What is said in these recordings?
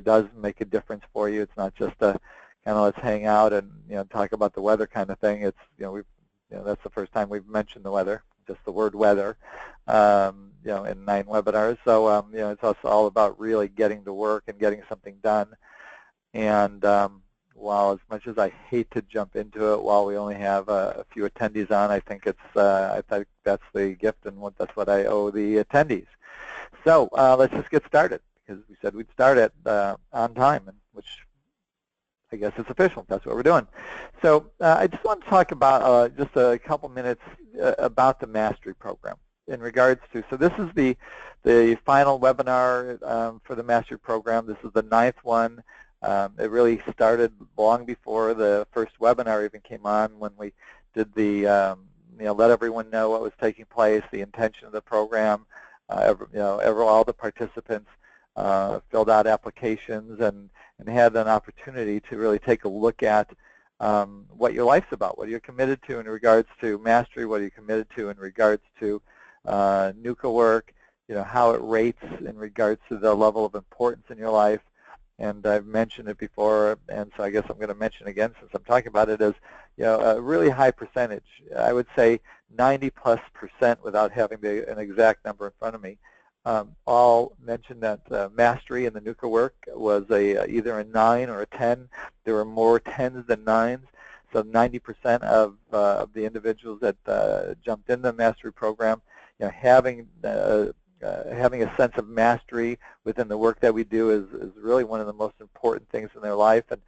does make a difference for you. It's not just a kind of let's hang out and talk about the weather kind of thing. It's that's the first time we've mentioned the weather, just the word weather, in 9 webinars. So it's also all about really getting to work and getting something done. And while as much as I hate to jump into it while we only have a few attendees on, I think I think that's the gift and that's what I owe the attendees. So let's just get started, because we said we'd start at on time, which I guess it's official. That's what we're doing. So I just want to talk about just a couple minutes about the Mastery Program in regards to, so this is the final webinar for the Mastery Program. This is the 9th one. It really started long before the first webinar even came on, when we did the, let everyone know what was taking place, the intention of the program. All the participants filled out applications and had an opportunity to really take a look at what your life's about, what you're committed to in regards to Mastery, what are you committed to in regards to NUCCA work, how it rates in regards to the level of importance in your life. And I've mentioned it before, and so I guess I'm going to mention again since I'm talking about it, as a really high percentage. I would say 90+% without having an exact number in front of me. All mentioned that Mastery in the NUCCA work was either a 9 or a 10. There were more 10s than 9s. So 90% of the individuals that jumped in the Mastery program, having a sense of mastery within the work that we do is really one of the most important things in their life. And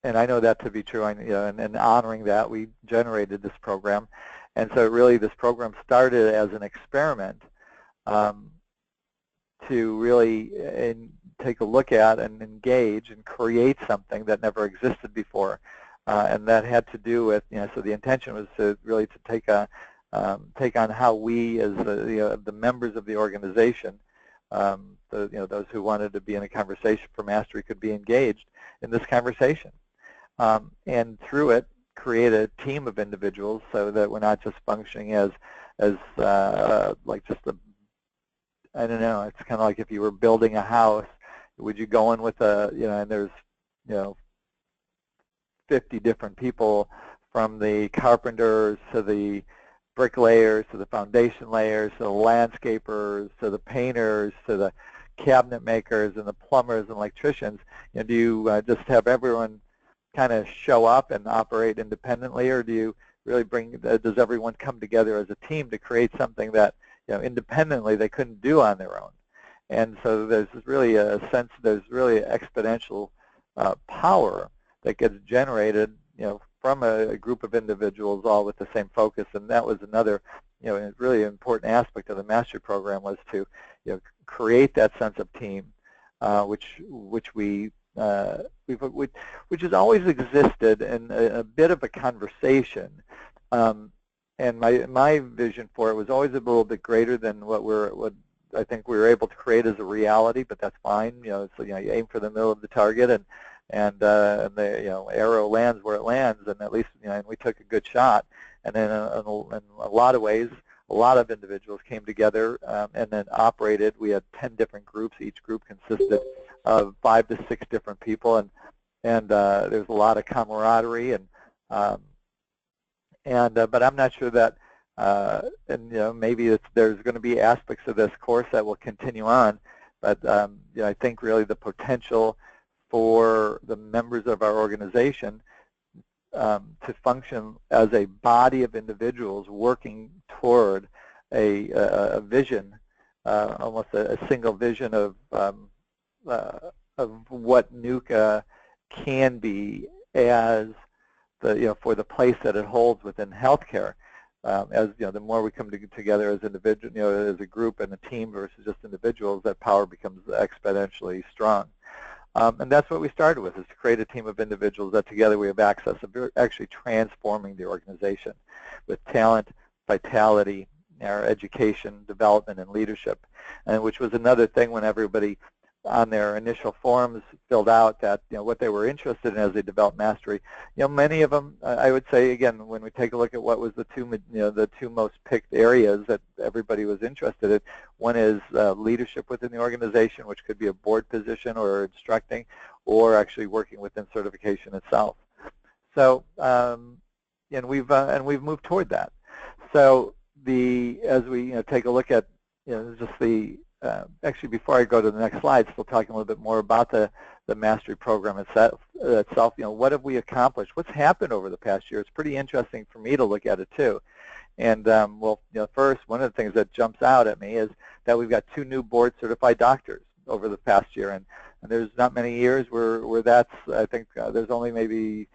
and I know that to be true. And honoring that, we generated this program. And so really this program started as an experiment to really take a look at and engage and create something that never existed before. And that had to do with, so the intention was to really take on how we, as the members of the organization, those who wanted to be in a conversation for Mastery, could be engaged in this conversation, and through it create a team of individuals, so that we're not just functioning as like just I don't know. It's kind of like if you were building a house, would you go in with and there's 50 different people, from the carpenters to the bricklayers to the foundation layers to the landscapers to the painters to the cabinet makers and the plumbers and electricians. Do you just have everyone kind of show up and operate independently, or do you really does everyone come together as a team to create something that independently they couldn't do on their own? And so there's really a sense, there's really exponential power that gets generated from a group of individuals all with the same focus. And that was another really important aspect of the Mastery program, was to create that sense of team, which has always existed in a bit of a conversation. And my vision for it was always a little bit greater than what I think we were able to create as a reality, but that's fine. So you aim for the middle of the target, and the arrow lands where it lands, and at least and we took a good shot. And then in a lot of ways, a lot of individuals came together and then operated. We had 10 different groups. Each group consisted of 5 to 6 different people, and there's a lot of camaraderie, but I'm not sure that maybe there's going to be aspects of this course that will continue on, but I think really the potential for the members of our organization to function as a body of individuals working toward a vision, almost a single vision of what NUCCA can be as for the place that it holds within healthcare. As the more we come together as individuals, as a group and a team versus just individuals, that power becomes exponentially strong. And that's what we started with, is to create a team of individuals that together we have access of actually transforming the organization with talent, vitality, our education, development, and leadership. And which was another thing when everybody on their initial forms filled out that, what they were interested in as they developed mastery. Many of them, I would say, again, when we take a look at what was the two most picked areas that everybody was interested in, one is leadership within the organization, which could be a board position or instructing, or actually working within certification itself. So, and we've moved toward that. So as we take a look at just the actually, before I go to the next slide, still talking a little bit more about the mastery program itself. What have we accomplished? What's happened over the past year? It's pretty interesting for me to look at it too. And first, one of the things that jumps out at me is that we've got 2 new board-certified doctors over the past year, and there's not many years where that's. I think there's only maybe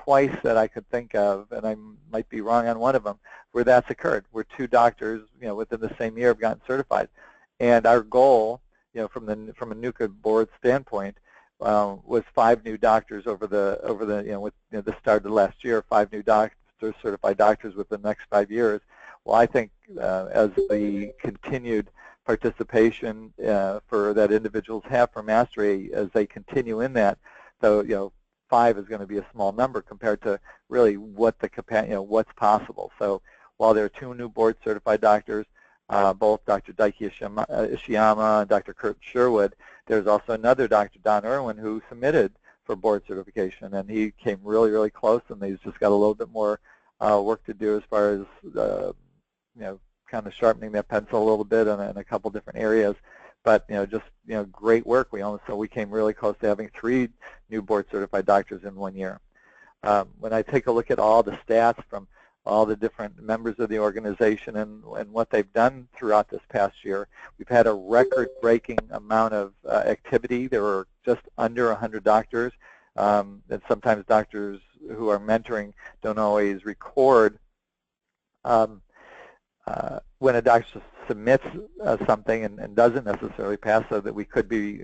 twice that I could think of, and I might be wrong on one of them, where that's occurred, where 2 doctors, within the same year have gotten certified. And our goal, from a NUCCA board standpoint, was 5 new doctors with the start of last year, 5 new doctors, certified doctors within the next 5 years. Well, I think as the continued participation for that individuals have for mastery, as they continue in that, so 5 is going to be a small number compared to really what what's possible. So while there are 2 new board certified doctors, both Dr. Daiki Ishiyama and Dr. Kurt Sherwood, there's also another Dr. Don Irwin who submitted for board certification, and he came really, really close, and he's just got a little bit more work to do as far as kind of sharpening that pencil a little bit in a couple different areas. But great work. We came really close to having 3 new board certified doctors in 1 year. When I take a look at all the stats from all the different members of the organization and what they've done throughout this past year, we've had a record-breaking amount of activity. There were just under 100 doctors, and sometimes doctors who are mentoring don't always record when a doctor submits something and doesn't necessarily pass, so that we could be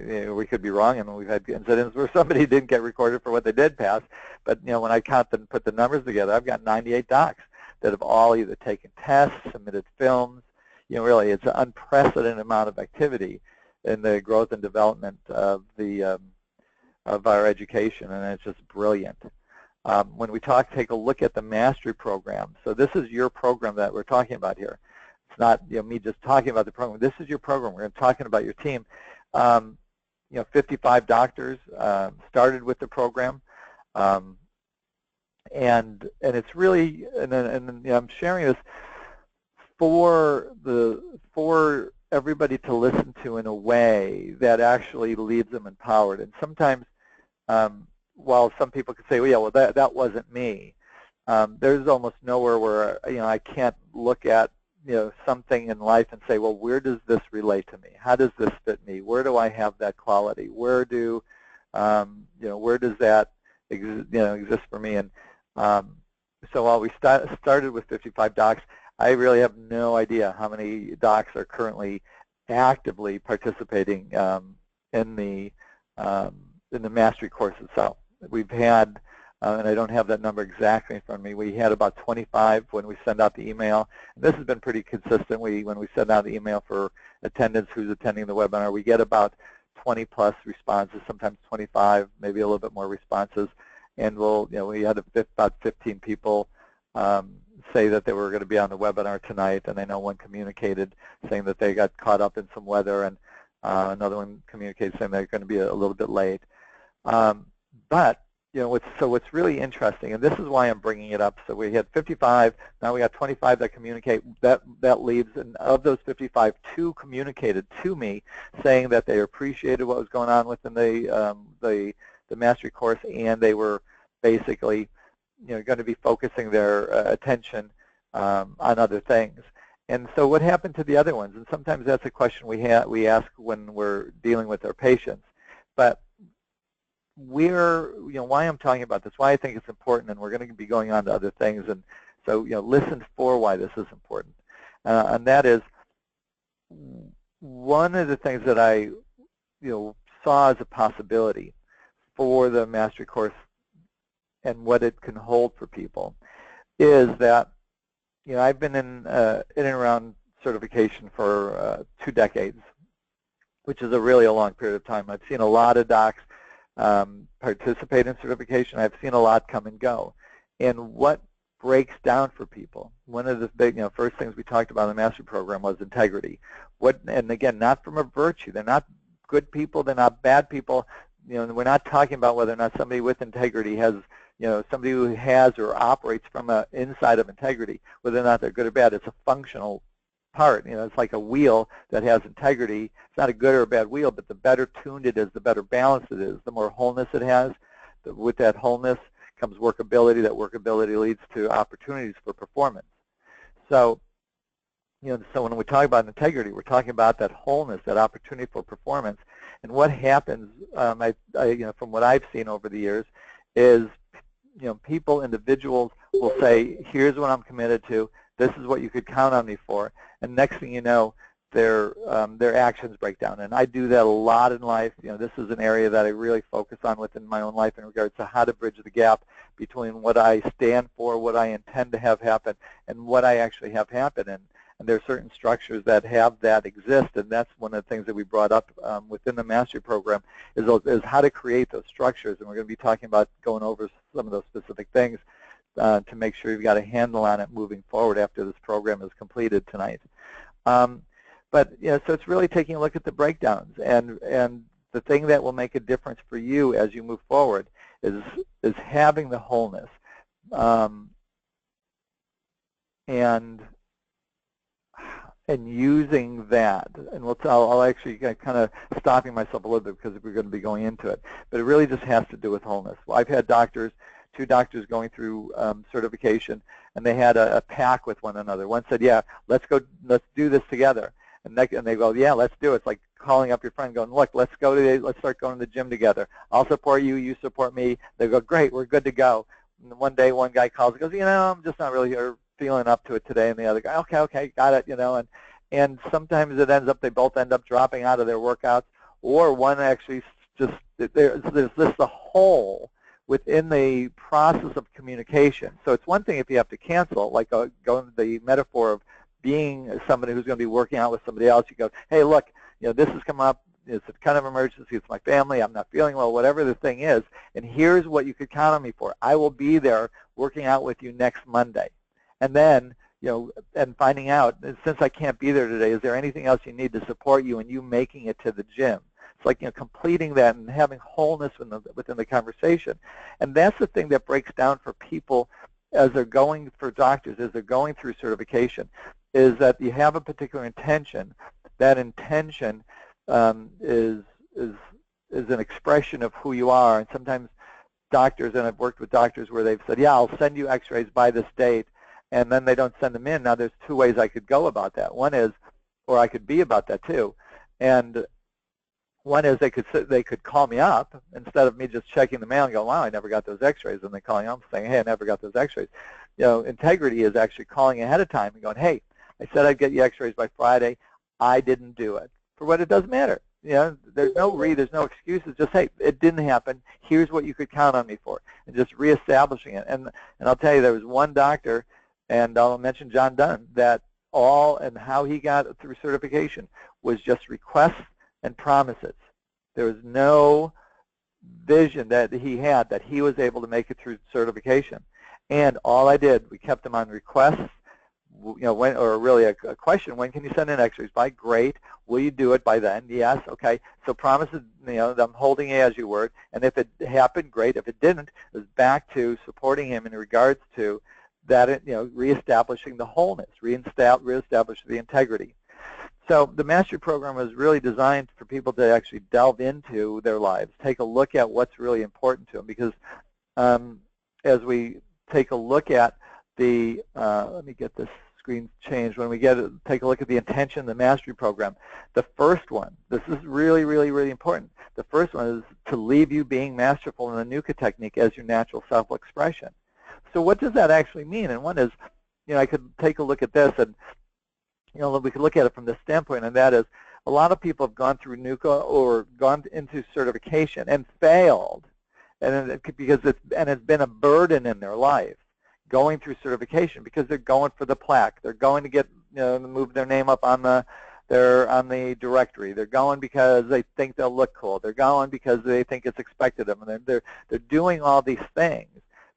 wrong, and we've had incidents where somebody didn't get recorded for what they did pass. But when I count and put the numbers together, I've got 98 docs that have all either taken tests, submitted films. Really, it's an unprecedented amount of activity in the growth and development of our education, and it's just brilliant. When we take a look at the mastery program, so this is your program that we're talking about here. It's not me just talking about the program. This is your program. We're talking about your team. 55 doctors started with the program, and it's really, and I'm sharing this for everybody to listen to in a way that actually leaves them empowered. And sometimes, while some people could say, well, yeah, well, that wasn't me, there's almost nowhere where I can't look at something in life and say, well, where does this relate to me? How does this fit me? Where do I have that quality? Where does that exist for me? And so while we started with 55 docs, I really have no idea how many docs are currently actively participating in the mastery course itself. We've had, and I don't have that number exactly in front of me, we had about 25 when we send out the email. And this has been pretty consistent. When we send out the about for attendance, who's attending the webinar, we get about 20+ responses, sometimes 25, maybe a little bit more responses. And we had about 15 people say that they were going to be on the webinar tonight, and I know one communicated saying that they got caught up in some weather, and another one communicated saying they're going to be a little bit late. But what's really interesting, and this is why I'm bringing it up. So we had 55, now we got 25 that communicate. That leaves, and of those 55, 2 communicated to me saying that they appreciated what was going on within the mastery course, and they were basically going to be focusing their attention on other things. And so what happened to the other ones? And sometimes that's a question we ask when we're dealing with our patients. But why I'm talking about this, why I think it's important, and we're going to be going on to other things. And so listen for why this is important. And that is, one of the things that I saw as a possibility for the mastery course and what it can hold for people is that I've been in and around certification for 2 decades, which is really a long period of time. I've seen a lot of docs participate in certification. I've seen a lot come and go. And what breaks down for people, one of the big, first things we talked about in the master program was integrity. And again, not from a virtue. They're not good people. They're not bad people. We're not talking about whether or not somebody with integrity has, somebody who has or operates from an inside of integrity, whether or not they're good or bad. It's a functional part. It's like a wheel that has integrity. It's not a good or a bad wheel, but the better tuned it is, the better balanced it is, the more wholeness it has. With that wholeness comes workability. That workability leads to opportunities for performance. So, so when we talk about integrity, we're talking about that wholeness, that opportunity for performance. And what happens, from what I've seen over the years, is people, individuals will say, here's what I'm committed to. This is what you could count on me for. And next thing you know, their actions break down. And I do that a lot in life. This is an area that I really focus on within my own life in regards to how to bridge the gap between what I stand for, what I intend to have happen, and what I actually have happen. And there are certain structures that have that exist, and that's one of the things that we brought up within the mastery program is how to create those structures. And we're going to be talking about going over some of those specific things to make sure you've got a handle on it moving forward after this program is completed tonight. But so it's really taking a look at the breakdowns, and the thing that will make a difference for you as you move forward is having the wholeness, and using that. And I'll actually kind of stopping myself a little bit because we're going to be going into it, but it really just has to do with wholeness. Well, I've had two doctors going through certification, and they had a pact with one another. One said, yeah, let's do this together. And they go, yeah, let's do it. It's like calling up your friend going, look, let's start going to the gym together. I'll support you, you support me. They go, great, we're good to go. And one day one guy calls and goes, I'm just not really feeling up to it today. And the other guy, okay, got it, and sometimes it ends up, they both end up dropping out of their workouts, or one actually just, there's just a hole within the process of communication. So it's one thing if you have to cancel, like going to the metaphor of being somebody who's going to be working out with somebody else. You go, hey, look, this has come up. It's a kind of emergency. It's my family. I'm not feeling well, whatever the thing is. And here's what you could count on me for. I will be there working out with you next Monday. And then, and finding out, since I can't be there today, is there anything else you need to support you and you making it to the gym? It's like, completing that and having wholeness within the conversation. And that's the thing that breaks down for people as they're going for doctors, as they're going through certification, is that you have a particular intention. That intention is an expression of who you are. And sometimes doctors, and I've worked with doctors where they've said, yeah, I'll send you x-rays by this date, and then they don't send them in. Now, there's two ways I could go about that. One is, or I could be about that too, and one is they could call me up instead of me just checking the mail and go, wow, I never got those x-rays, and they calling up saying, hey, I never got those x-rays. Integrity is actually calling ahead of time and going, hey, I said I'd get you x-rays by Friday. I didn't do it. For what it doesn't matter. There's no excuses. Just, hey, it didn't happen. Here's what you could count on me for. And just reestablishing it. And I'll tell you, there was one doctor, and I'll mention John Dunn, that and how he got through certification was just requests and promises. There was no vision that he had that he was able to make it through certification. And all I did, we kept him on requests, or really a question, when can you send in x-rays by? Great. Will you do it by then? Yes. Okay. So promises, I'm holding you as you were. And if it happened, great. If it didn't, it was back to supporting him in regards to that, reestablishing the wholeness, reestablishing the integrity. So the mastery program was really designed for people to actually delve into their lives, take a look at what's really important to them, because as we take a look at let me get this screen changed. When we take a look at the intention of the mastery program, the first one, this is really, really, really important. The first one is to leave you being masterful in the NUCCA technique as your natural self-expression. So what does that actually mean? And one is, I could take a look at this, and we could look at it from this standpoint, and that is, a lot of people have gone through NUCCA or gone into certification and failed, and because it's been a burden in their life going through certification, because they're going for the plaque. They're going to get, move their name up on the They're on the directory. They're going because they think they'll look cool. They're going because they think it's expected of them. They're doing all these things,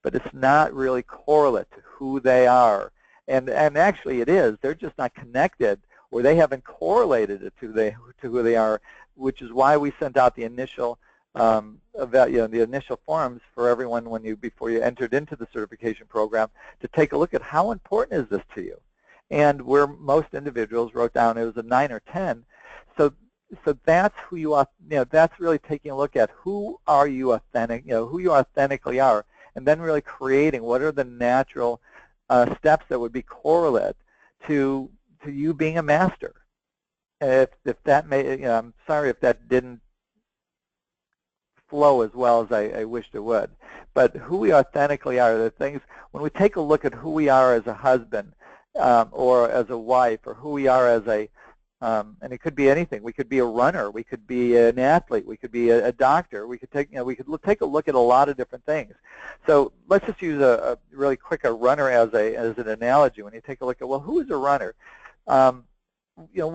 but it's not really correlate to who they are. And actually it is. They're just not connected, or they haven't correlated it to who they are, which is why we sent out the initial the initial forms for everyone before you entered into the certification program, to take a look at how important is this to you. And where most individuals wrote down it was a 9 or 10. So that's who you are. That's really taking a look at who are you authentic, who you authentically are, and then really creating what are the natural steps that would be correlate to you being a master. If that may, I'm sorry if that didn't flow as well as I wished it would. But who we authentically are, the things, when we take a look at who we are as a husband or as a wife, or who we are as a, and it could be anything. We could be a runner. We could be an athlete. We could be a doctor. We could take, take a look at a lot of different things. So let's just use a really quick a runner as an analogy. When you take a look at, well, who is a runner? And you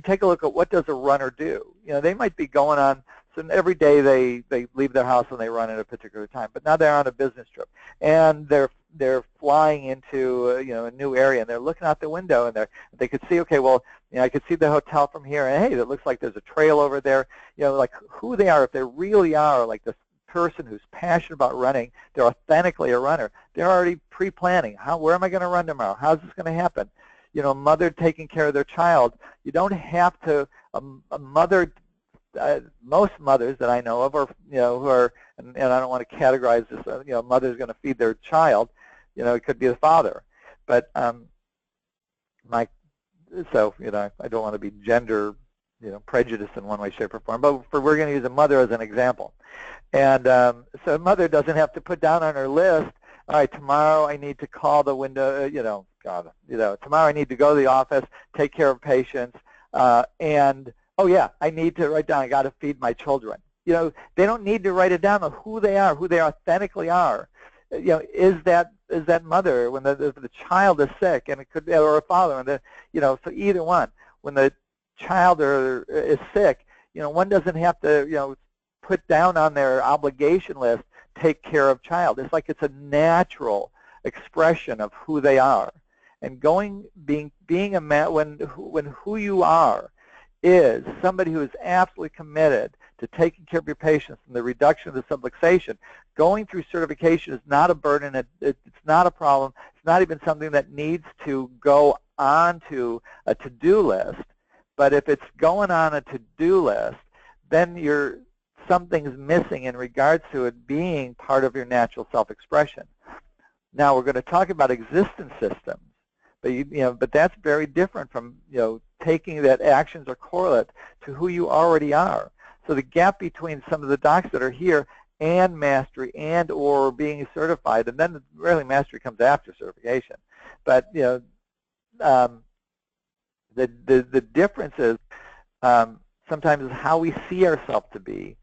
take a look at what does a runner do? They might be going on. So every day they leave their house and they run at a particular time. But now they're on a business trip and they're flying into a new area, and they're looking out the window, and they could see, okay, well, I could see the hotel from here, and hey, it looks like there's a trail over there. Like who they are, if they really are like this person who's passionate about running, they're authentically a runner. They're already pre-planning. Where am I going to run tomorrow? How's this going to happen? A mother taking care of their child. You don't have to a mother. Most mothers that I know of are, who are, and I don't want to categorize this, a mother's going to feed their child, it could be the father, but I don't want to be gender, prejudiced in one way, shape, or form, but we're going to use a mother as an example. And so a mother doesn't have to put down on her list, all right, tomorrow I need to call the window, tomorrow I need to go to the office, take care of patients, and oh yeah, I need to write down, I got to feed my children. They don't need to write it down of who they are, who they authentically are. Is that mother when the child is sick, and it could be, or a father, and so either one. When the child is sick, one doesn't have to, put down on their obligation list, take care of child. It's like it's a natural expression of who they are. And being a man, when who you are is somebody who is absolutely committed to taking care of your patients and the reduction of the subluxation. Going through certification is not a burden. It's not a problem. It's not even something that needs to go onto a to-do list. But if it's going on a to-do list, then something's missing in regards to it being part of your natural self-expression. Now we're going to talk about existence systems. But that's very different from taking that actions are correlate to who you already are. So the gap between some of the docs that are here and mastery and or being certified, and then really mastery comes after certification. But the difference is sometimes is how we see ourselves to be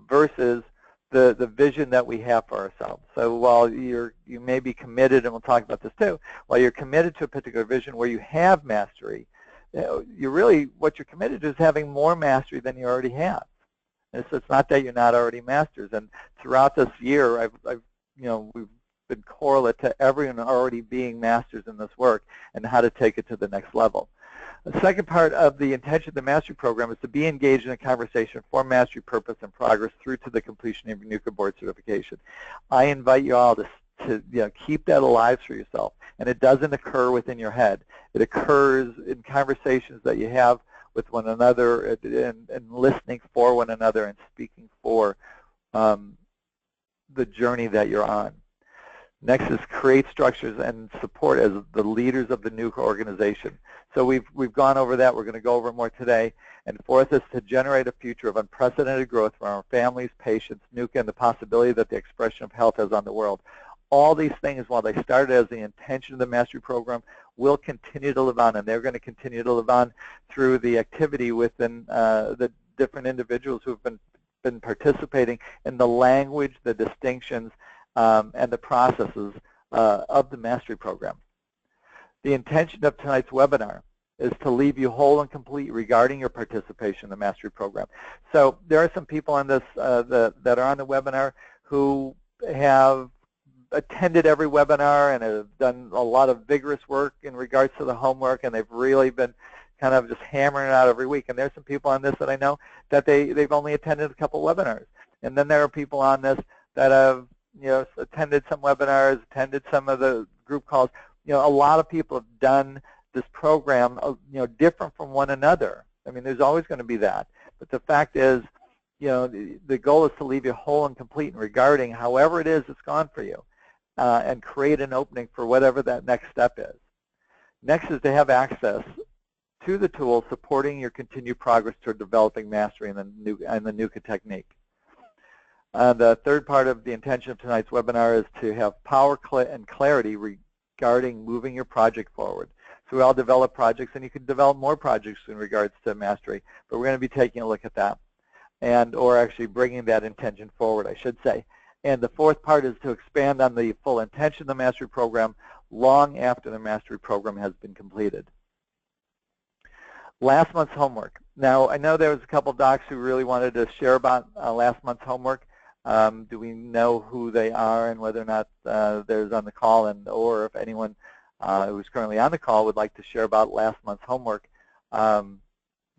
versus the vision that we have for ourselves. So while you may be committed, and we'll talk about this too, while you're committed to a particular vision where you have mastery, what you're committed to is having more mastery than you already have. And so it's not that you're not already masters. And throughout this year, we've been correlate to everyone already being masters in this work and how to take it to the next level. The second part of the intention of the mastery program is to be engaged in a conversation for mastery, purpose, and progress through to the completion of your NUCCA board certification. I invite you all to keep that alive for yourself, and it doesn't occur within your head. It occurs in conversations that you have with one another and listening for one another and speaking for the journey that you're on. Next is create structures and support as the leaders of the NUCCA organization. So we've gone over that. We're going to go over more today. And fourth is to generate a future of unprecedented growth for our families, patients, NUCCA, and the possibility that the expression of health has on the world. All these things, while they started as the intention of the mastery program, will continue to live on, and they're going to continue to live on through the activity within the different individuals who have been participating in the language, the distinctions, and the processes of the mastery program. The intention of tonight's webinar is to leave you whole and complete regarding your participation in the mastery program. So there are some people on this that are on the webinar who have attended every webinar and have done a lot of vigorous work in regards to the homework, and they've really been kind of just hammering it out every week. And there's some people on this that I know that they've only attended a couple webinars. And then there are people on this that have, you know, attended some webinars, attended some of the group calls. You know, a lot of people have done this program, you know, different from one another. I mean, there's always going to be that. But the fact is, you know, the goal is to leave you whole and complete in regarding however it is it's gone for you, and create an opening for whatever that next step is. Next is to have access to the tools supporting your continued progress toward developing mastery in the NUCCA technique. The third part of the intention of tonight's webinar is to have power and clarity regarding moving your project forward. So we all develop projects, and you can develop more projects in regards to mastery, but we're going to be taking a look at that, or actually bringing that intention forward, I should say. And the fourth part is to expand on the full intention of the mastery program long after the mastery program has been completed. Last month's homework. Now, I know there was a couple of docs who really wanted to share about last month's homework. Do we know who they are and whether or not they're on the call, and or if anyone who's currently on the call would like to share about last month's homework? You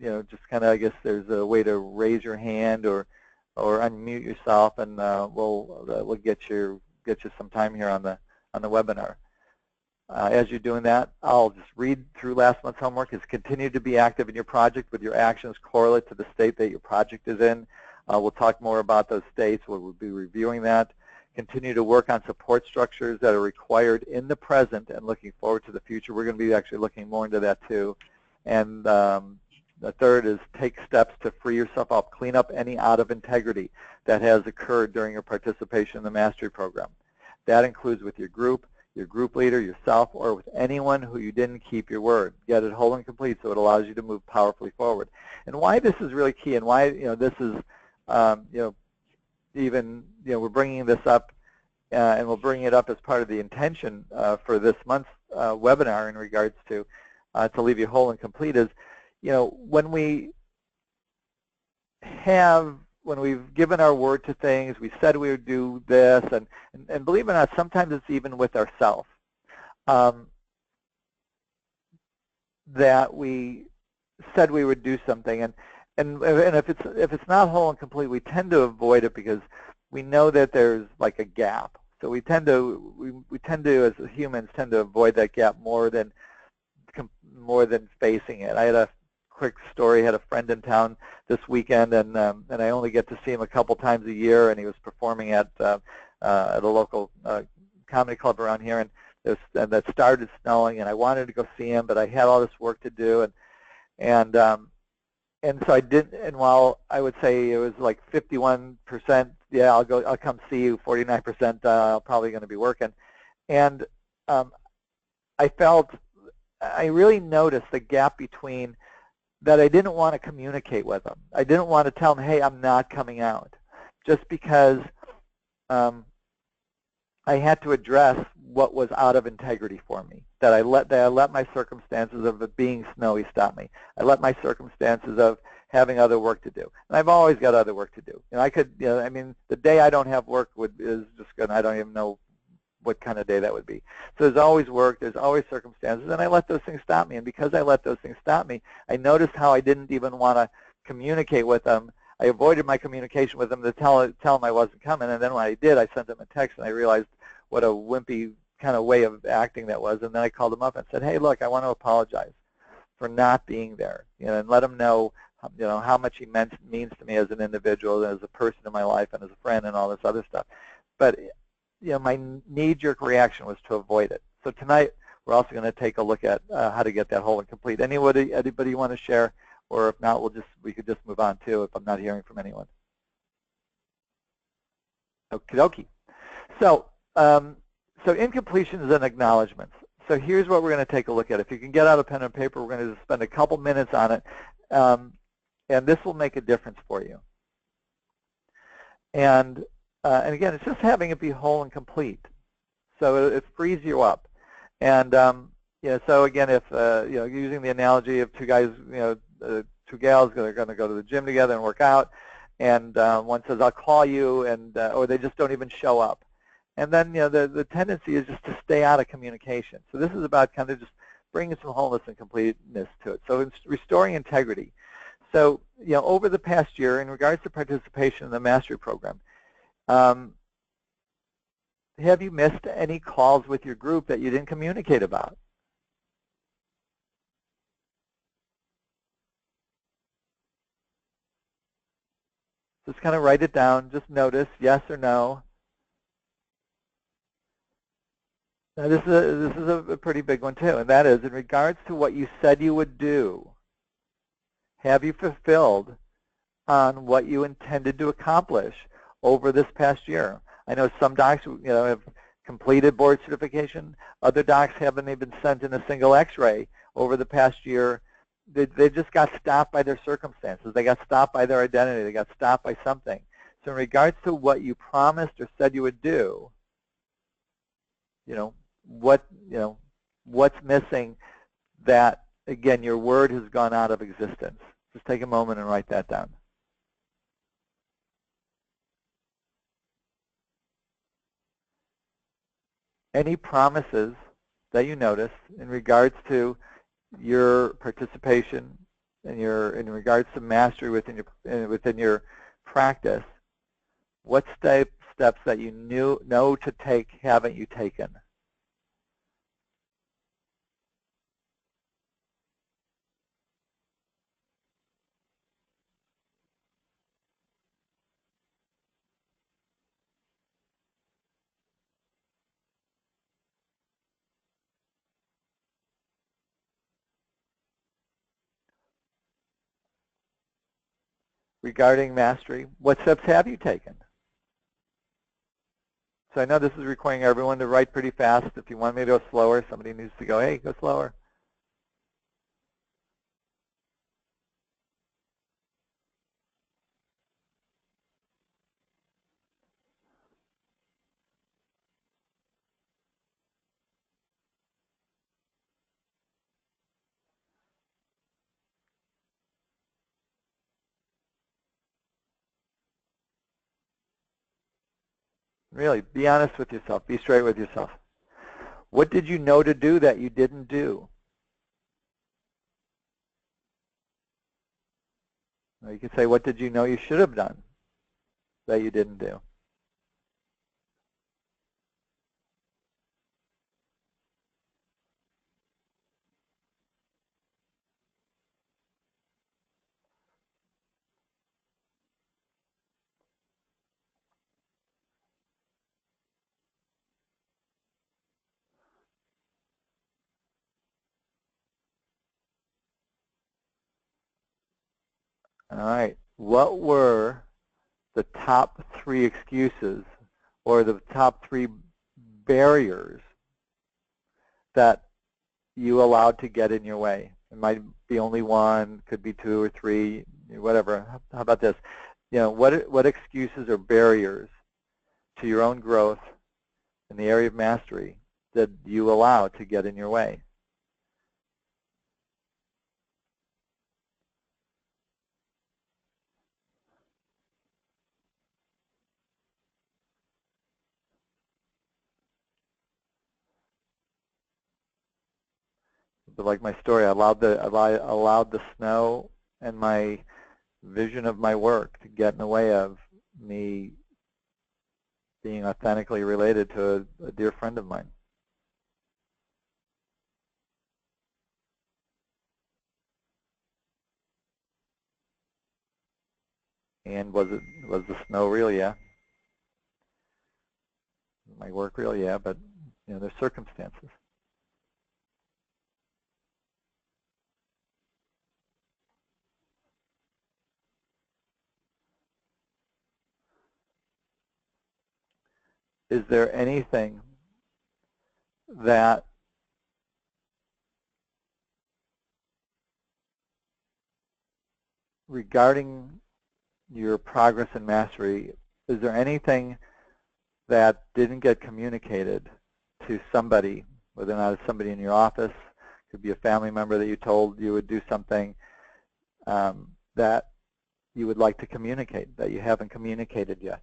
know, just kind of, I guess there's a way to raise your hand or unmute yourself, and we'll get you some time here on the webinar. As you're doing that, I'll just read through last month's homework. Is continue to be active in your project with your actions correlate to the state that your project is in. We'll talk more about those states. We'll be reviewing that. Continue to work on support structures that are required in the present and looking forward to the future. We're going to be actually looking more into that too. And the third is take steps to free yourself up, clean up any out of integrity that has occurred during your participation in the mastery program. That includes with your group leader, yourself, or with anyone who you didn't keep your word. Get it whole and complete so it allows you to move powerfully forward. And why this is really key, and why, you know, this is, you know, even, you know, we're bringing this up, and we'll bring it up as part of the intention for this month's webinar in regards to leave you whole and complete, is, you know, when we've given our word to things, we said we would do this, and believe it or not, sometimes it's even with ourselves, that we said we would do something, and if it's not whole and complete, we tend to avoid it because we know that there's like a gap. So we tend to as humans tend to avoid that gap more than facing it. I had a quick story. I had a friend in town this weekend, and I only get to see him a couple times a year, and he was performing at a local comedy club around here, and that started snowing, and I wanted to go see him, but I had all this work to do, and so I didn't. And while I would say it was like 51%, yeah, I'll come see you. 49%, I'm probably going to be working, and I really noticed the gap between that I didn't want to communicate with him. I didn't want to tell him, hey, I'm not coming out, just because I had to address what was out of integrity for me, that I let my circumstances of it being snowy stop me. I let my circumstances of having other work to do. And I've always got other work to do. And I could, you know, I mean, the day I don't have work is just going to, I don't even know what kind of day that would be. So there's always work, there's always circumstances, and I let those things stop me. And because I let those things stop me, I noticed how I didn't even want to communicate with them. I avoided my communication with them to tell them I wasn't coming, and then when I did, I sent them a text, and I realized what a wimpy kind of way of acting that was. And then I called them up and said, hey, look, I want to apologize for not being there, you know, and let them know, you know, how much he means to me as an individual, as a person in my life, and as a friend, and all this other stuff. But you know, my knee-jerk reaction was to avoid it. So tonight, we're also going to take a look at how to get that whole and complete. Anybody want to share, or if not, we could just move on too if I'm not hearing from anyone. Okie dokie. So, incompletions and acknowledgments. So here's what we're going to take a look at. If you can get out a pen and paper, we're going to spend a couple minutes on it, and this will make a difference for you. And again, it's just having it be whole and complete. So it frees you up. And, So again, if using the analogy of two guys, two gals that are going to go to the gym together and work out, and one says, "I'll call you," and or they just don't even show up, and then the tendency is just to stay out of communication. So this is about kind of just bringing some wholeness and completeness to it. So it's restoring integrity. So over the past year, in regards to participation in the mastery program, have you missed any calls with your group that you didn't communicate about? Just kind of write it down. Just notice, yes or no. Now this is a pretty big one too, and that is in regards to what you said you would do. Have you fulfilled on what you intended to accomplish over this past year? I know some docs have completed board certification. Other docs haven't even sent in a single x-ray over the past year. They just got stopped by their circumstances. They got stopped by their identity. They got stopped by something. So in regards to what you promised or said you would do, what's missing that, again, your word has gone out of existence? Just take a moment and write that down. Any promises that you notice in regards to your participation and in regards to mastery within your practice, what steps that you know to take haven't you taken? Regarding mastery, what steps have you taken? So I know this is requiring everyone to write pretty fast. If you want me to go slower, somebody needs to go, hey, go slower. Really, be honest with yourself. Be straight with yourself. What did you know to do that you didn't do? Or you could say, what did you know you should have done that you didn't do? All right. What were the top 3 excuses or the top 3 barriers that you allowed to get in your way? It might be only one, could be 2 or 3, whatever. How about this? What excuses or barriers to your own growth in the area of mastery did you allow to get in your way? But like my story, I allowed the snow and my vision of my work to get in the way of me being authentically related to a dear friend of mine. And was the snow real? Yeah. My work real? Yeah, but there's circumstances. Is there anything that regarding your progress in mastery, is there anything that didn't get communicated to somebody, whether or not it's somebody in your office could be a family member that you told you would do something that you would like to communicate, that you haven't communicated yet.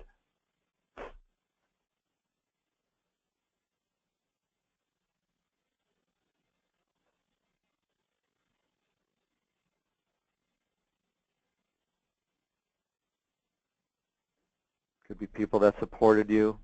Could be people that supported you.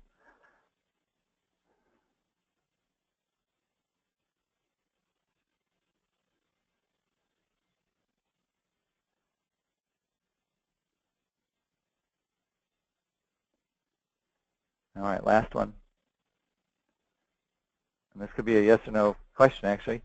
All right, last one. And this could be a yes or no question, actually.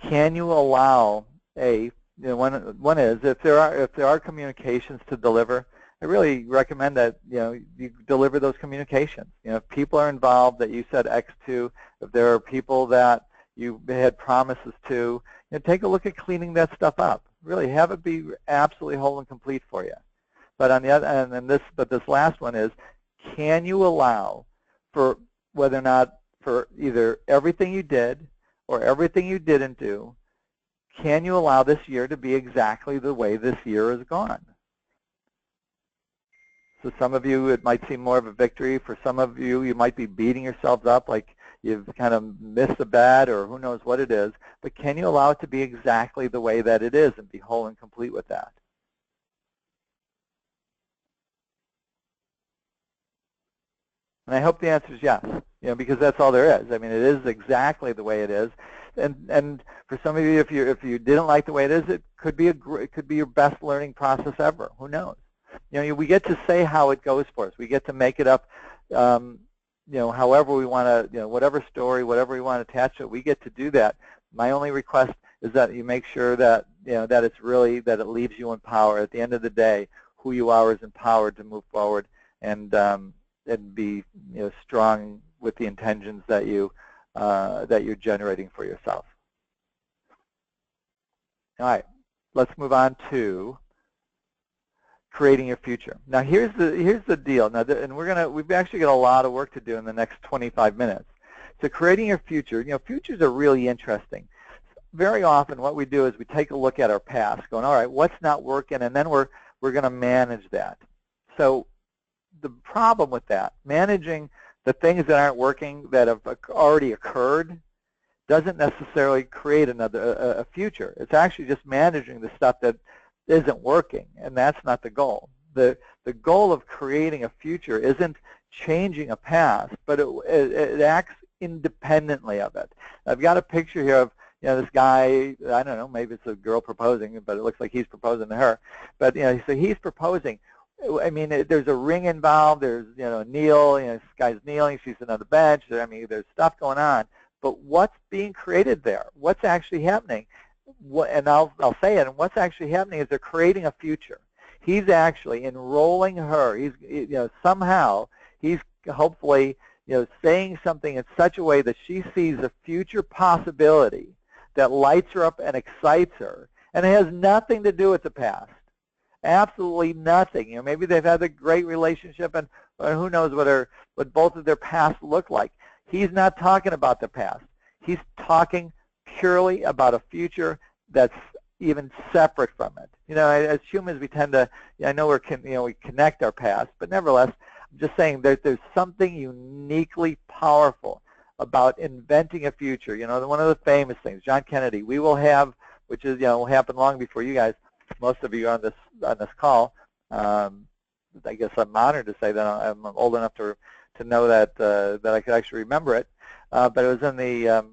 Can you allow one is if there are communications to deliver, I really recommend that you deliver those communications. If people are involved that you said X to, if there are people that you had promises to, take a look at cleaning that stuff up. Really have it be absolutely whole and complete for you. But on the other, and this last one is, can you allow for whether or not for either everything you did or everything you didn't do, can you allow this year to be exactly the way this year has gone? So some of you, it might seem more of a victory. For some of you, you might be beating yourselves up like you've kind of missed the bat or who knows what it is. But can you allow it to be exactly the way that it is and be whole and complete with that? And I hope the answer is yes, because that's all there is. I mean, it is exactly the way it is. And for some of you, if you didn't like the way it is, it could be your best learning process ever. Who knows? We get to say how it goes for us. We get to make it up, however we want to, whatever story, whatever we want to attach to it. We get to do that. My only request is that you make sure that that it's really that it leaves you empowered. At the end of the day, who you are is empowered to move forward and be strong with the intentions that you're generating for yourself. All right, let's move on to creating your future. Now here's the deal. Now we've actually got a lot of work to do in the next 25 minutes. So creating your future, futures are really interesting. Very often what we do is we take a look at our past, going, all right, what's not working, and then we're going to manage that. So the problem with that, managing the things that aren't working that have already occurred, doesn't necessarily create a future. It's actually just managing the stuff that isn't working, and that's not the goal. The goal of creating a future isn't changing a past, but it acts independently of it. I've got a picture here of this guy. I don't know, maybe it's a girl proposing, but it looks like he's proposing to her. But so he's proposing. I mean, there's a ring involved. There's kneel. This guy's kneeling. She's on the bench. I mean, there's stuff going on. But what's being created there? What's actually happening? And I'll say it. And what's actually happening is they're creating a future. He's actually enrolling her. He's somehow he's hopefully saying something in such a way that she sees a future possibility that lights her up and excites her, and it has nothing to do with the past. Absolutely nothing. Maybe they've had a great relationship, and who knows what both of their pasts look like. He's not talking about the past. He's talking purely about a future that's even separate from it. As humans, we tend to, I know we connect our past, but nevertheless, I'm just saying there's something uniquely powerful about inventing a future. One of the famous things, John Kennedy, we will have, which is, will happen long before you guys, most of you on this call. I guess I'm honored to say that I'm old enough to know that I could actually remember it. But it was in the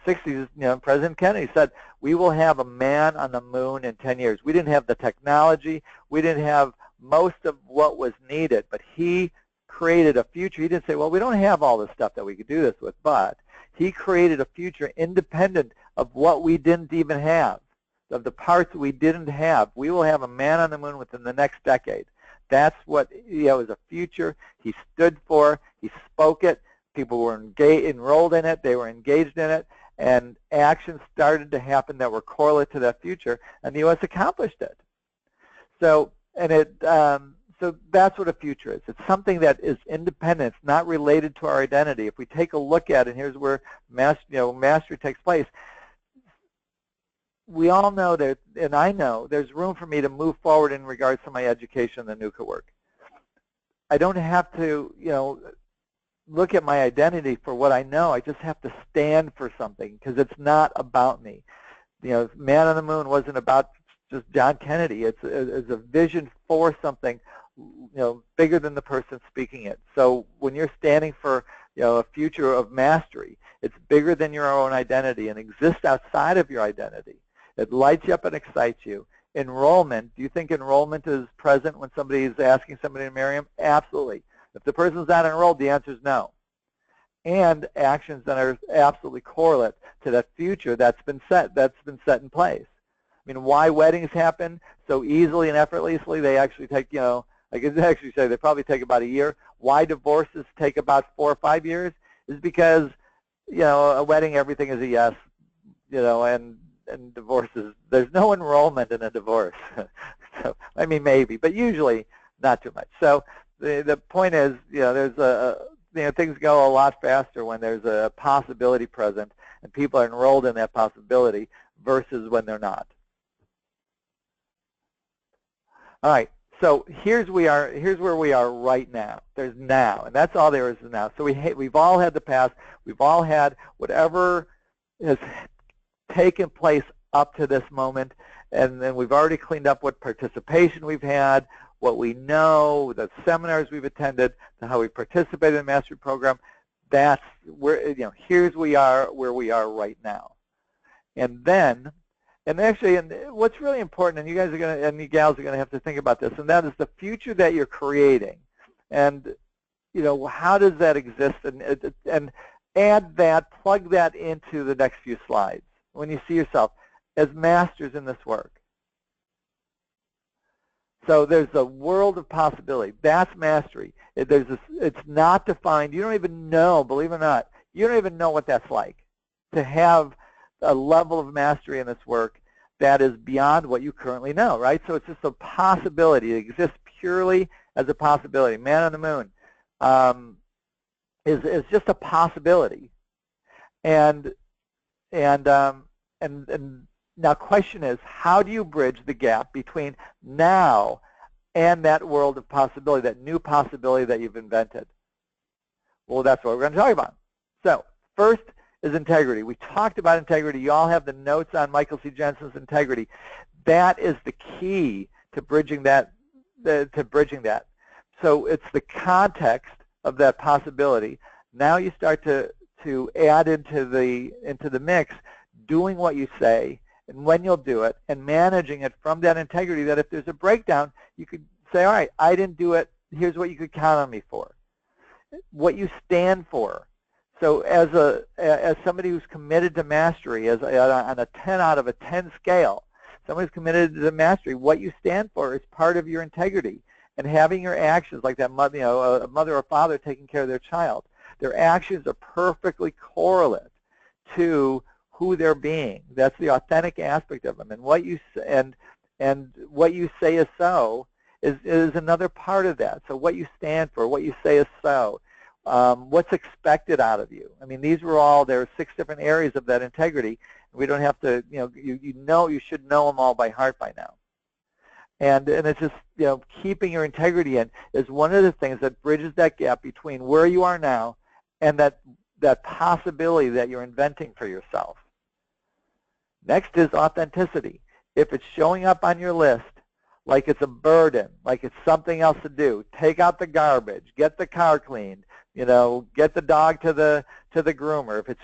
60s. President Kennedy said, "We will have a man on the moon in 10 years." We didn't have the technology. We didn't have most of what was needed, but he created a future. He didn't say, "Well, we don't have all the stuff that we could do this with," but he created a future independent of what we didn't even have. Of the parts we didn't have. We will have a man on the moon within the next decade. That's what was a future he stood for. He spoke it. People were enrolled in it. They were engaged in it, and actions started to happen that were correlate to that future, and the U.S. accomplished it. So, so that's what a future is. It's something that is independent. It's not related to our identity. If we take a look at it, and here's where mastery takes place. we all know that, and I know there's room for me to move forward in regards to my education and the NUCCA work. I don't have to, look at my identity for what I know. I just have to stand for something because it's not about me. Man on the Moon wasn't about just John Kennedy. It's a vision for something, bigger than the person speaking it. So when you're standing for, a future of mastery, it's bigger than your own identity and exists outside of your identity. It lights you up and excites you. Enrollment, do you think enrollment is present when somebody is asking somebody to marry them? Absolutely. If the person's not enrolled, the answer is no. And actions that are absolutely correlate to that future that's been set in place. I mean, why weddings happen so easily and effortlessly? They actually take, I could actually say they probably take about a year. Why divorces take about 4 or 5 years is because, a wedding, everything is a yes, and divorces, there's no enrollment in a divorce. So, I mean, maybe, but usually not too much. So the point is, there's things go a lot faster when there's a possibility present and people are enrolled in that possibility versus when they're not. All right, so here's where we are right now. There's now, and that's all there is now. So we've all had the past. We've all had whatever has taken place up to this moment, and then we've already cleaned up what participation we've had, what we know, the seminars we've attended, how we participated in the mastery program. That's where, here's where we are right now. And then, and what's really important, and you guys are going to, and you gals are going to have to think about this, and that is the future that you're creating. And, how does that exist? And add that, plug that into the next few slides when you see yourself as masters in this work. So there's a world of possibility. That's mastery. It's not defined. You don't even know, believe it or not, you don't even know what that's like to have a level of mastery in this work that is beyond what you currently know, right? So it's just a possibility. It exists purely as a possibility. Man on the Moon is just a possibility. And now question is, how do you bridge the gap between now and that world of possibility, that new possibility that you've invented? Well, that's what we're going to talk about. So first is integrity. We talked about integrity. You all have the notes on Michael C. Jensen's integrity. That is the key to bridging that. So it's the context of that possibility. Now you start to add into the mix doing what you say and when you'll do it, and managing it from that integrity, that if there's a breakdown, you could say, all right, I didn't do it. Here's what you could count on me for. What you stand for. So as somebody who's committed to mastery, on a 10 out of a 10 scale, somebody who's committed to mastery, what you stand for is part of your integrity. And having your actions, like that mother, a mother or father taking care of their child, their actions are perfectly correlate to who they're being. That's the authentic aspect of them. And what you what you say is so is another part of that. So what you stand for, what you say is so. What's expected out of you. I mean, there are 6 different areas of that integrity. We don't have to, you should know them all by heart by now. And it's just, keeping your integrity in is one of the things that bridges that gap between where you are now and that possibility that you're inventing for yourself. Next is authenticity. If it's showing up on your list like it's a burden, like it's something else to do, take out the garbage, get the car cleaned, get the dog to the groomer. If it's,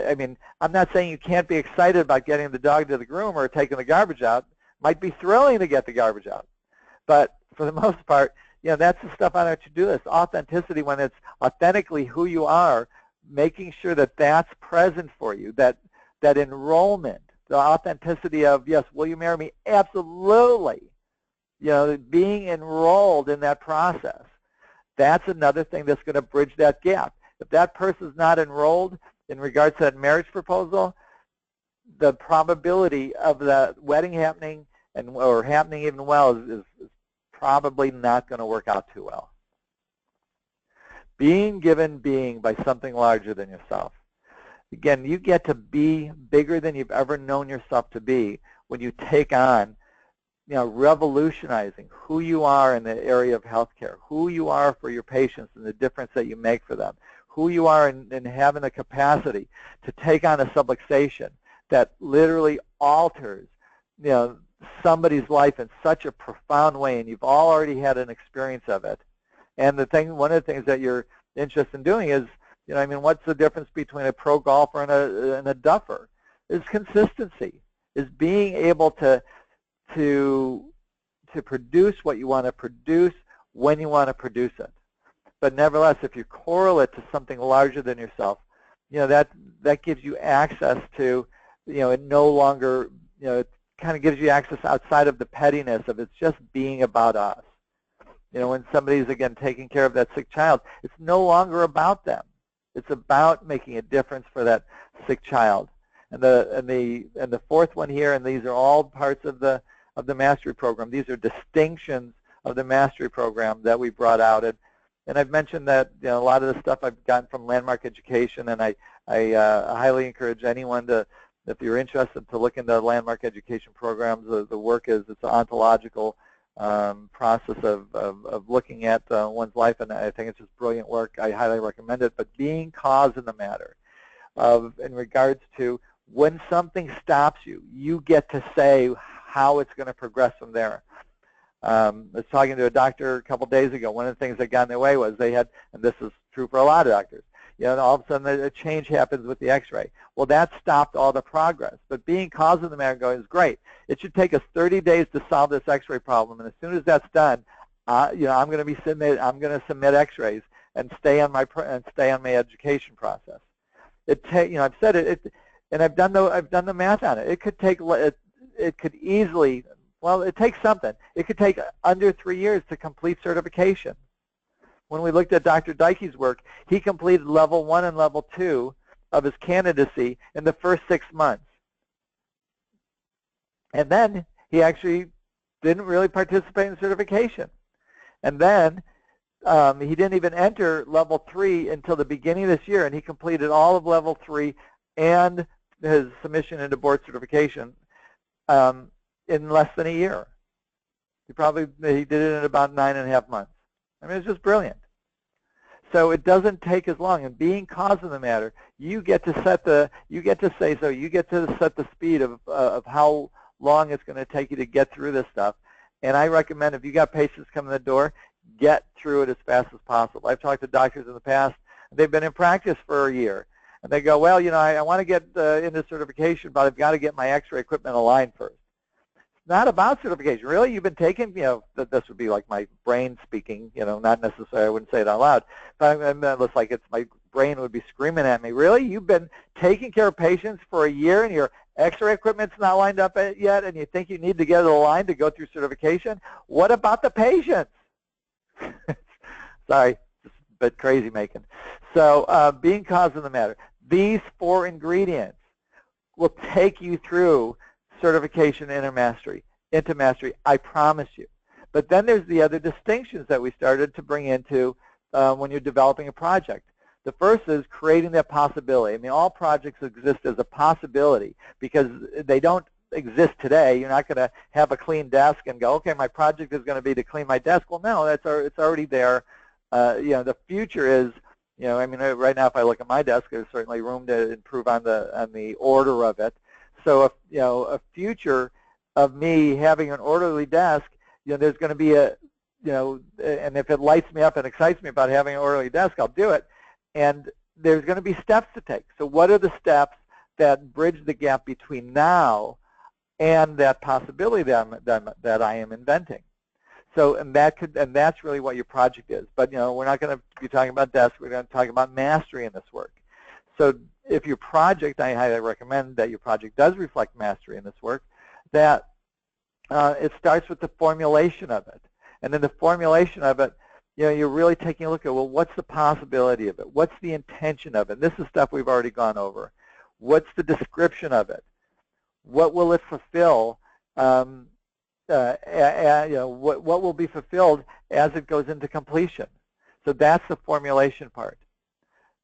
I mean, I'm not saying you can't be excited about getting the dog to the groomer or taking the garbage out. Might be thrilling to get the garbage out, but for the most part, that's the stuff on our to-do list. Authenticity, when it's authentically who you are, making sure that that's present for you. That enrollment, the authenticity of, yes, will you marry me? Absolutely. Being enrolled in that process. That's another thing that's going to bridge that gap. If that person's not enrolled in regards to that marriage proposal, the probability of the wedding happening or happening even well is probably not going to work out too well. Being given being by something larger than yourself. Again, you get to be bigger than you've ever known yourself to be when you take on, revolutionizing who you are in the area of healthcare, who you are for your patients and the difference that you make for them, who you are in having the capacity to take on a subluxation that literally alters, somebody's life in such a profound way, and you've all already had an experience of it. And one of the things that you're interested in doing is, what's the difference between a pro golfer and a duffer? Is consistency, is being able to produce what you want to produce when you want to produce it. But nevertheless, if you correlate to something larger than yourself, that gives you access to, it no longer, it kind of gives you access outside of the pettiness of it's just being about us. When somebody's, again, taking care of that sick child, it's no longer about them. It's about making a difference for that sick child. And the fourth one here, and these are all parts of the mastery program. These are distinctions of the mastery program that we brought out. And I've mentioned that a lot of the stuff I've gotten from Landmark Education, and I highly encourage anyone to, if you're interested, to look into Landmark Education programs. The work it's an ontological process of looking at one's life, and I think it's just brilliant work. I highly recommend it. But being cause in the matter in regards to when something stops you, you get to say how it's going to progress from there. I was talking to a doctor a couple days ago. One of the things that got in their way was they had, and this is true for a lot of doctors, all of a sudden a change happens with the x-ray. Well, that stopped all the progress. But being cause of the matter going is great. It should take us 30 days to solve this x-ray problem, and as soon as that's done, I'm going to submit x-rays and stay on my education process. I've said it, and I've done the math on it. It could take, it could easily, well, it takes something. It could take under 3 years to complete certification. When we looked at Dr. Dykey's work, he completed level 1 and level 2 of his candidacy in the first 6 months. And then he actually didn't really participate in certification. And then he didn't even enter level 3 until the beginning of this year, and he completed all of level 3 and his submission into board certification in less than a year. He did it in about 9.5 months. I mean, it's just brilliant. So it doesn't take as long. And being cause of the matter, you get to set the speed of how long it's going to take you to get through this stuff. And I recommend, if you got patients coming in the door, get through it as fast as possible. I've talked to doctors in the past. They've been in practice for a year. And they go, well, I want to get into certification, but I've got to get my x-ray equipment aligned first. It's not about certification. Really, you've been taking, this would be like my brain speaking, not necessarily, I wouldn't say it out loud, but it looks like my brain would be screaming at me. Really? You've been taking care of patients for a year and your x-ray equipment's not lined up yet, and you think you need to get it aligned to go through certification? What about the patients? Sorry, just a bit crazy making. So being cause of the matter. These 4 ingredients will take you through certification into mastery, I promise you. But then there's the other distinctions that we started to bring into when you're developing a project. The first is creating that possibility. I mean, all projects exist as a possibility because they don't exist today. You're not going to have a clean desk and go, okay, my project is going to be to clean my desk. Well, no, it's already there. The future is, I mean, right now if I look at my desk, there's certainly room to improve on the order of it. So, a future of me having an orderly desk, there's going to be and if it lights me up and excites me about having an orderly desk, I'll do it. And there's going to be steps to take. So what are the steps that bridge the gap between now and that possibility that I am inventing? So, and that's really what your project is. But, we're not going to be talking about desks. We're going to talk about mastery in this work. So if your project, I highly recommend that your project does reflect mastery in this work, that it starts with the formulation of it. And in the formulation of it, you're really taking a look at, well, what's the possibility of it? What's the intention of it? And this is stuff we've already gone over. What's the description of it? What will it fulfill? What will be fulfilled as it goes into completion? So that's the formulation part.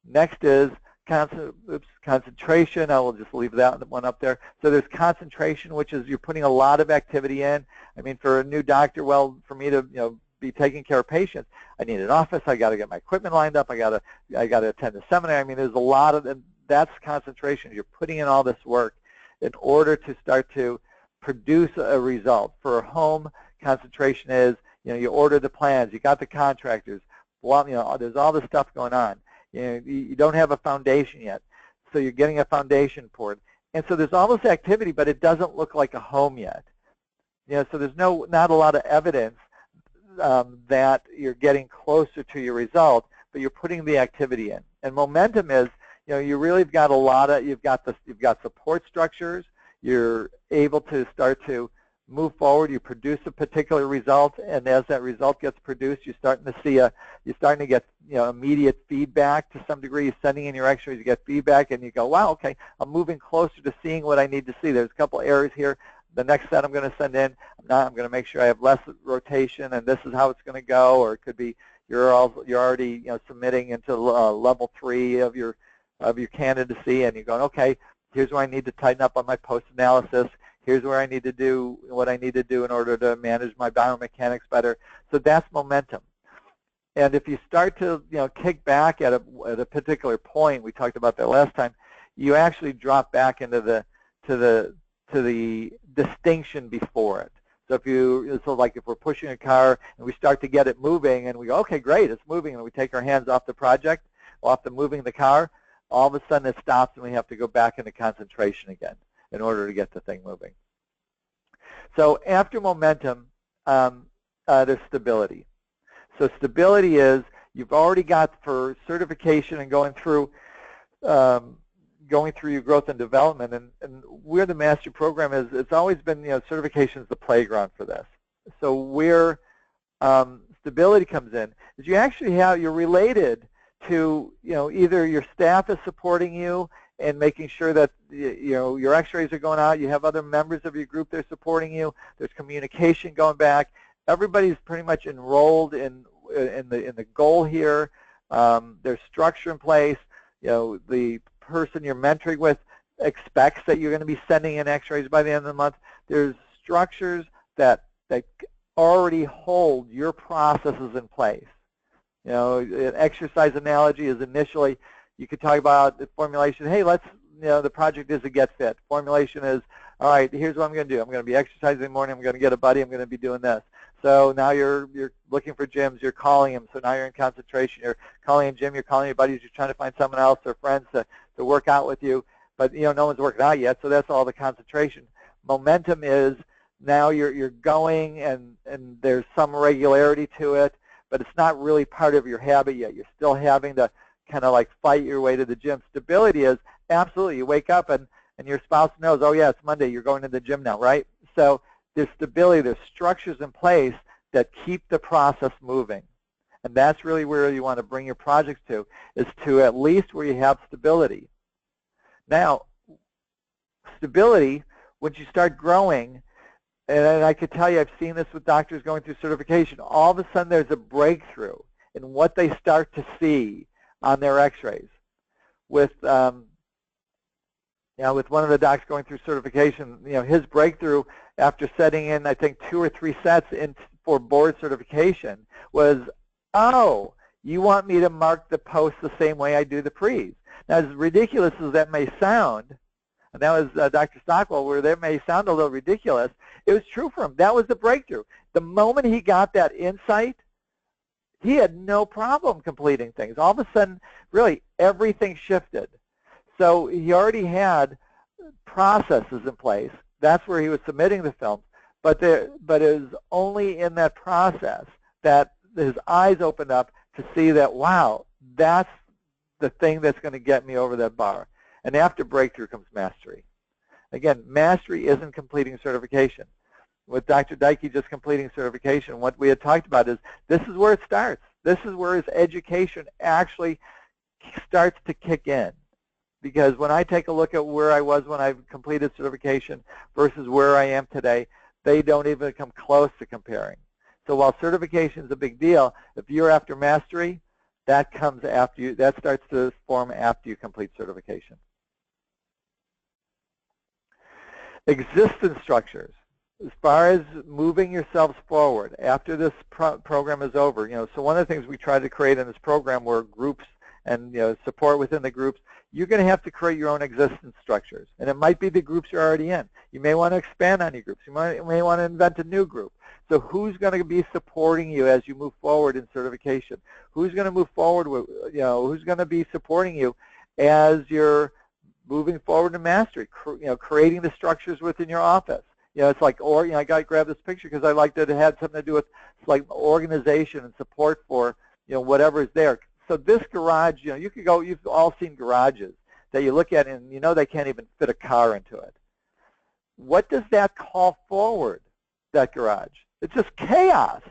Next is concentration. I will just leave that one up there. So there's concentration, which is you're putting a lot of activity in. I mean, for a new doctor, well, for me to be taking care of patients, I need an office. I got to get my equipment lined up. I got to attend the seminar. I mean, there's a lot of, and that's concentration. You're putting in all this work in order to start to produce a result. For a home, concentration is, you order the plans, you got the contractors, well, there's all this stuff going on. You don't have a foundation yet, so you're getting a foundation poured. And so there's all this activity, but it doesn't look like a home yet. So there's not a lot of evidence that you're getting closer to your result, but you're putting the activity in. And momentum is, you really have got a lot of, you've got support structures. You're able to start to move forward. You produce a particular result, and as that result gets produced, you're starting to get immediate feedback to some degree. You're sending in your X-rays, you get feedback, and you go, wow, okay, I'm moving closer to seeing what I need to see. There's a couple errors here. The next set I'm going to send in, I'm going to make sure I have less rotation, and this is how it's going to go. Or it could be you're already submitting into level 3 of your candidacy, and you're going, okay, here's where I need to tighten up on my post-analysis. Here's where I need to do what I need to do in order to manage my biomechanics better. So that's momentum. And if you start to kick back at a particular point, we talked about that last time, you actually drop back into the distinction before it. So like if we're pushing a car and we start to get it moving and we go, okay, great, it's moving, and we take our hands off the project, off the moving the car, all of a sudden it stops and we have to go back into concentration again in order to get the thing moving. So after momentum, there's stability. So stability is you've already got, for certification and going through your growth and development, and where the master program is, it's always been, certification is the playground for this. So where stability comes in is you're related to, either your staff is supporting you and making sure that your X-rays are going out. You have other members of your group that are supporting you. There's communication going back. Everybody's pretty much enrolled in the goal here. There's structure in place. The person you're mentoring with expects that you're going to be sending in X-rays by the end of the month. There's structures that already hold your processes in place. An exercise analogy is initially, you could talk about the formulation. Hey, the project is a get fit. Formulation is, all right, here's what I'm going to do. I'm going to be exercising in the morning. I'm going to get a buddy. I'm going to be doing this. So now you're looking for gyms. You're calling them. So now you're in concentration. You're calling a gym. You're calling your buddies. You're trying to find someone else or friends to work out with you. But, no one's working out yet, so that's all the concentration. Momentum is now you're going, and there's some regularity to it, but it's not really part of your habit yet. You're still having to kind of like fight your way to the gym. Stability is absolutely, you wake up and your spouse knows, oh yeah, it's Monday, you're going to the gym now, right? So there's stability, there's structures in place that keep the process moving. And that's really where you want to bring your projects to, is to at least where you have stability. Now, stability, once you start growing, and I could tell you, I've seen this with doctors going through certification, all of a sudden there's a breakthrough in what they start to see on their X-rays. With one of the docs going through certification, his breakthrough after setting in, I think, 2 or 3 sets in for board certification was, oh, you want me to mark the post the same way I do the pre's. Now, as ridiculous as that may sound, and that was Dr. Stockwell, where that may sound a little ridiculous, it was true for him. That was the breakthrough. The moment he got that insight, he had no problem completing things. All of a sudden, really, everything shifted. So he already had processes in place. That's where he was submitting the films. But it was only in that process that his eyes opened up to see that, wow, that's the thing that's going to get me over that bar. And after breakthrough comes mastery. Again, mastery isn't completing certification. With Dr. Dykey just completing certification, what we had talked about is this is where it starts. This is where his education actually starts to kick in. Because when I take a look at where I was when I completed certification versus where I am today, they don't even come close to comparing. So while certification is a big deal, if you're after mastery, That comes after you, that starts to form after you complete certification. Existence structures. As far as moving yourselves forward after this program is over, so one of the things we tried to create in this program were groups and support within the groups. You're going to have to create your own existence structures, and it might be the groups you're already in. You may want to expand on your groups. You may want to invent a new group. So who's going to be supporting you as you move forward in certification? Who's going to move forward with, who's going to be supporting you as you're moving forward in mastery? Creating the structures within your office. It's like, I got to grab this picture because I liked that it had something to do with like organization and support for, whatever is there. So this garage, you could go, you've all seen garages that you look at and they can't even fit a car into it. What does that call forward, that garage? It's just chaos.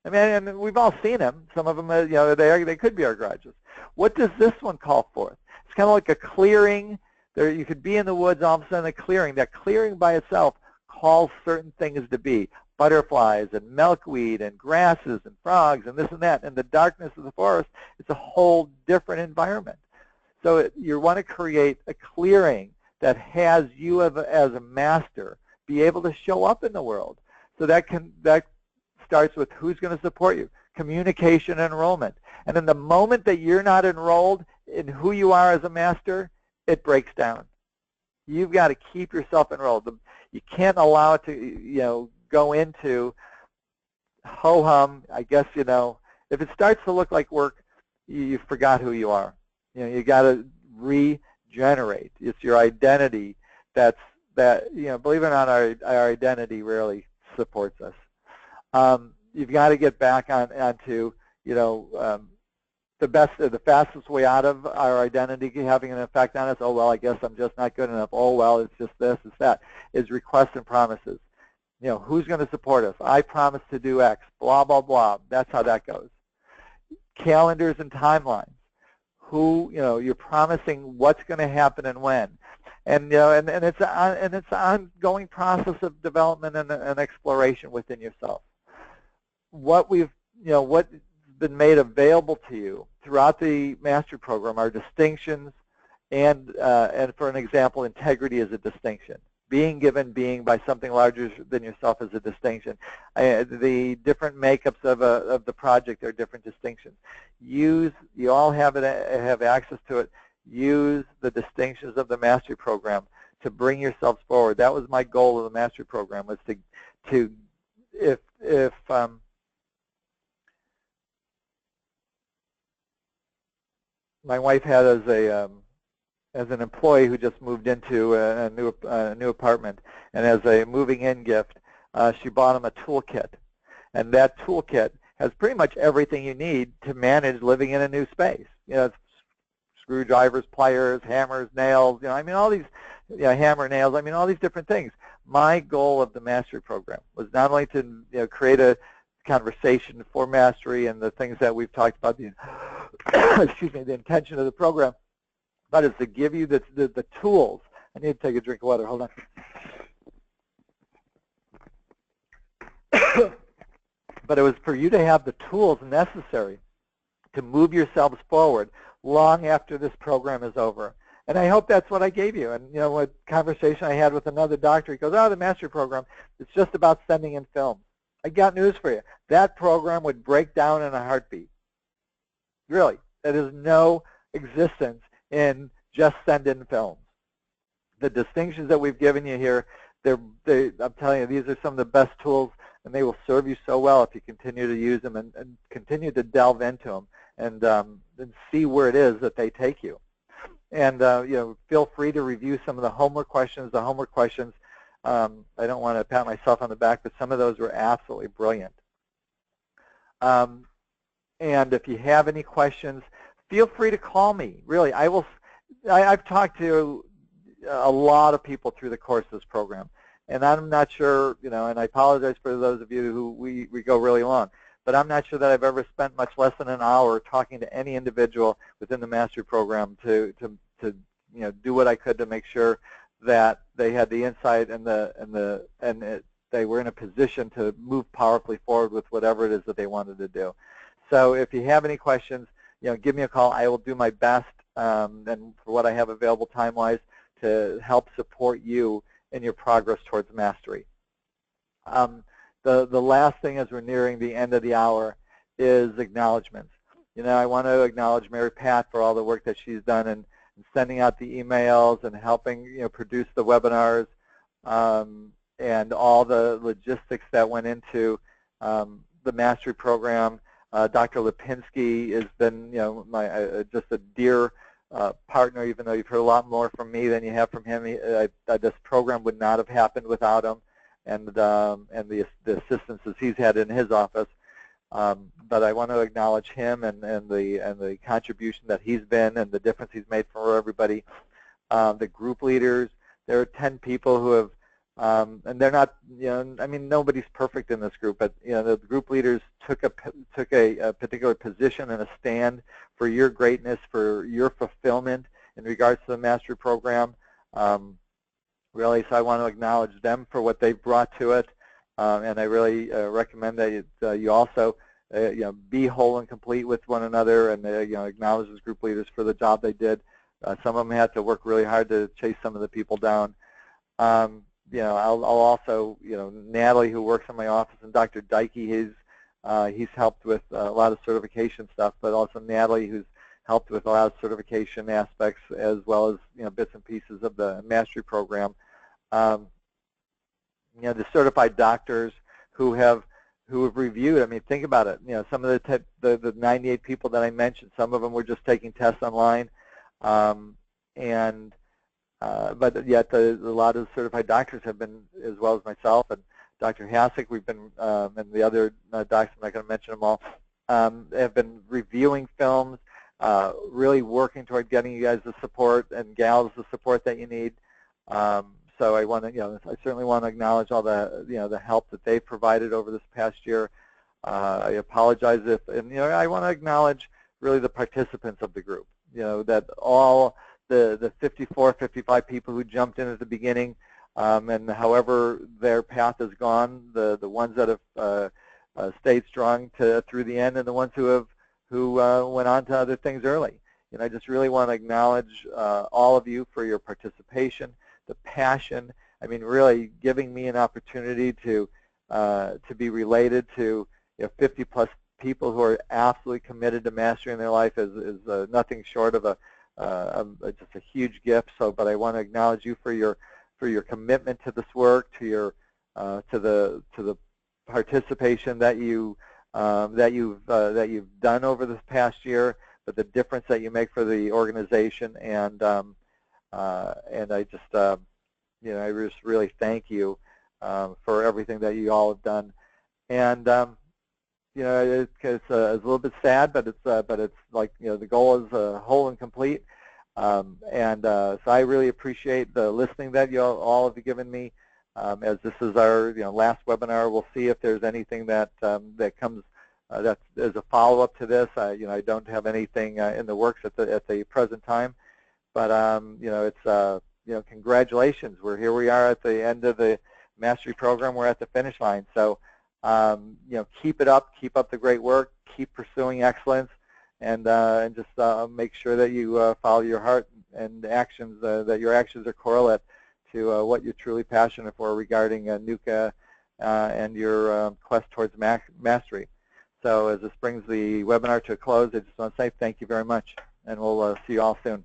I mean, and we've all seen them. Some of them, they could be our garages. What does this one call forth? It's kind of like a clearing. There, you could be in the woods, all of a sudden a clearing. That clearing by itself calls certain things to be. Butterflies and milkweed and grasses and frogs and this and that. And the darkness of the forest, it's a whole different environment. So you want to create a clearing that has you as a master be able to show up in the world. So that starts with who's going to support you, communication and enrollment. And in the moment that you're not enrolled in who you are as a master, it breaks down. You've got to keep yourself enrolled. You can't allow it to, go into ho-hum. I guess, if it starts to look like work, you forgot who you are. You got to regenerate. It's your identity that, believe it or not, our identity really supports us. You've got to get back onto, the fastest way out of our identity having an effect on us. Oh, well, I guess I'm just not good enough. Oh, well, it's just this, it's that, is requests and promises. Who's going to support us? I promise to do X, blah, blah, blah. That's how that goes. Calendars and timelines. Who, you're promising what's going to happen and when. And, and it's an ongoing process of development and exploration within yourself. What we've, what's been made available to you throughout the mastery program are distinctions, and for an example, integrity is a distinction. Being given being by something larger than yourself is a distinction. The different makeups of the project are different distinctions. You all have access to it. Use the distinctions of the mastery program to bring yourselves forward. That was my goal of the mastery program, was to if my wife had as an employee who just moved into a new apartment, and as a moving in gift, she bought him a toolkit, and that toolkit has pretty much everything you need to manage living in a new space. It's screwdrivers, pliers, hammers, nails. I mean, all these hammer nails. I mean, all these different things. My goal of the mastery program was not only to create a conversation for mastery and the things that we've talked about, excuse me, the intention of the program, but is to give you the tools. I need to take a drink of water. Hold on. But it was for you to have the tools necessary to move yourselves forward long after this program is over. And I hope that's what I gave you. And, what conversation I had with another doctor, he goes, oh, the mastery program, it's just about sending in film. I got news for you. That program would break down in a heartbeat. Really. There is no existence in just send in films. The distinctions that we've given you here, I'm telling you, these are some of the best tools, and they will serve you so well if you continue to use them and continue to delve into them and see where it is that they take you. And feel free to review some of the homework questions. The homework questions, I don't want to pat myself on the back, but some of those were absolutely brilliant. And if you have any questions, feel free to call me. Really, I've talked to a lot of people through the course of this program, and I'm not sure, and I apologize for those of you who we go really long, but I'm not sure that I've ever spent much less than an hour talking to any individual within the mastery program to do what I could to make sure that they had the insight and they were in a position to move powerfully forward with whatever it is that they wanted to do. So if you have any questions, give me a call. I will do my best and for what I have available time-wise to help support you in your progress towards mastery. The last thing as we're nearing the end of the hour is acknowledgments. I want to acknowledge Mary Pat for all the work that she's done in sending out the emails and helping produce the webinars and all the logistics that went into the mastery program. Dr. Lipinski has been just a dear partner, even though you've heard a lot more from me than you have from him. This program would not have happened without him and the assistances he's had in his office. But I want to acknowledge him and the contribution that he's been and the difference he's made for everybody. The group leaders, there are 10 people who have, and they're not, I mean, nobody's perfect in this group, but the group leaders took a particular position and a stand for your greatness, for your fulfillment in regards to the mastery program. Really, so I want to acknowledge them for what they've brought to it. And I really recommend that you also be whole and complete with one another, and acknowledge those group leaders for the job they did. Some of them had to work really hard to chase some of the people down. I'll also, Natalie, who works in my office, and Dr. Dykey, he's helped with a lot of certification stuff, but also Natalie, who's helped with a lot of certification aspects as well as bits and pieces of the mastery program. The certified doctors who have reviewed. I mean, think about it. Some of the 98 people that I mentioned, some of them were just taking tests online, but yet a lot of certified doctors have been, as well as myself and Dr. Hasek, we've been, and the other docs, I'm not going to mention them all, have been reviewing films, really working toward getting you guys the support and gals the support that you need. So I want to, I certainly want to acknowledge all the, the help that they've provided over this past year. I apologize if, and I want to acknowledge really the participants of the group. That all the 54, 55 people who jumped in at the beginning, and however their path has gone, the ones that have stayed strong through the end, and the ones who went on to other things early. I just really want to acknowledge all of you for your participation, the passion. I mean, really giving me an opportunity to be related to 50+ people who are absolutely committed to mastering their life is nothing short of just a huge gift. So, but I want to acknowledge you for your commitment to this work, to your to the participation that you've done over this past year, but the difference that you make for the organization, and I just I just really thank you for everything that you all have done. And it's a little bit sad, but it's like the goal is whole and complete. So I really appreciate the listening that you all have given me. As this is our last webinar, we'll see if there's anything that that comes that is a follow-up to this. I don't have anything in the works at the present time, but it's congratulations. Here we are at the end of the mastery program. We're at the finish line. So keep it up, keep up the great work, keep pursuing excellence, and just make sure that you follow your heart and actions, that your actions are correlate to what you're truly passionate for regarding NUCCA and your quest towards mastery. So as this brings the webinar to a close, I just want to say thank you very much, and we'll see you all soon.